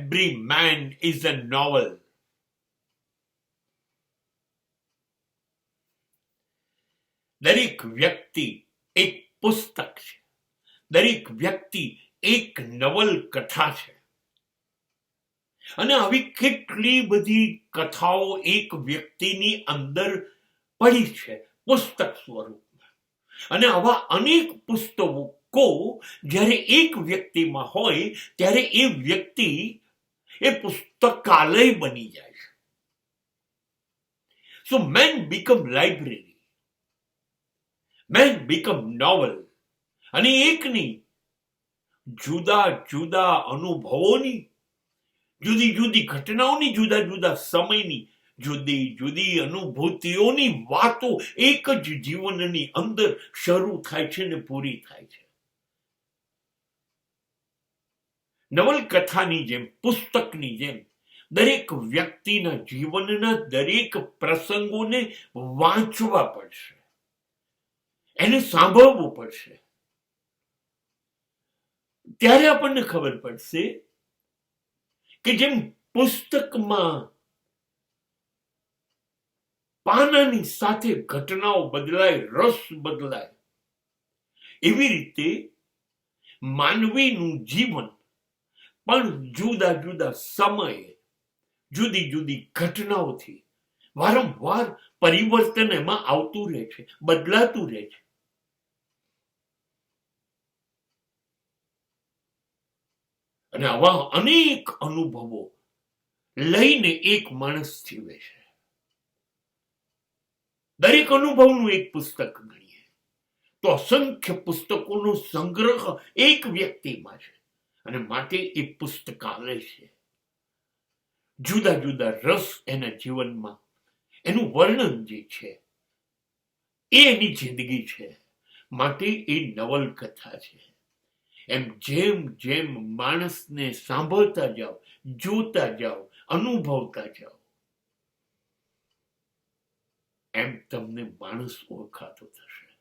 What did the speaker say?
every man is a novel. દરેક વ્યક્તિ એક પુસ્તક છે, દરેક વ્યક્તિ એક નવલકથા છે. અને આવી કેટલી બધી કથાઓ એક વ્યક્તિની અંદર પડી છે પુસ્તક સ્વરૂપમાં. અને આવા અનેક પુસ્તકો જ્યારે એક વ્યક્તિમાં હોય ત્યારે એ વ્યક્તિ એ પુસ્તકાલય બની જાય છે. So man become library, man become novel. અને એકની જુદા જુદા અનુભવોની, જુદી જુદી ઘટનાઓની, જુદા જુદા સમયની જુદી જુદી અનુભૂતિઓની વાતો એક જ જીવનની અંદર શરૂ થાય છે ને પૂરી થાય છે. નવલકથાની જેમ, પુસ્તકની જેમ દરેક વ્યક્તિના જીવનના દરેક પ્રસંગોને વાંચવા પડશે, એને સાંભળવું પડશે. ત્યારે આપણને ખબર પડશે કે જેમ પુસ્તકમાં પાનાની સાથે ઘટનાઓ બદલાય, રસ બદલાય, એવી રીતે માનવીનું જીવન પણ જુદા જુદા સમયે જુદી જુદી ઘટનાઓથી વારંવાર પરિવર્તન એમાં આવતું રહે છે, બદલાતું રહે છે. અને આવા અનેક અનુભવો લઈને એક માણસ જીવે છે. દરેક અનુભવનું એક પુસ્તક ગણીએ તો અસંખ્ય પુસ્તકોનો સંગ્રહ એક વ્યક્તિમાં છે. અને માટે એ પુસ્તકાલય છે. જુદા જુદા રસ એના જીવનમાં, એનું વર્ણન જે છે એ એની જિંદગી છે. માટે એ નવલકથા છે. એમ જેમ જેમ માણસને સાંભળતા જાઓ, જોતા જાઓ, અનુભવતા જાઓ, એમ તમને માણસ ઓળખાતો થશે.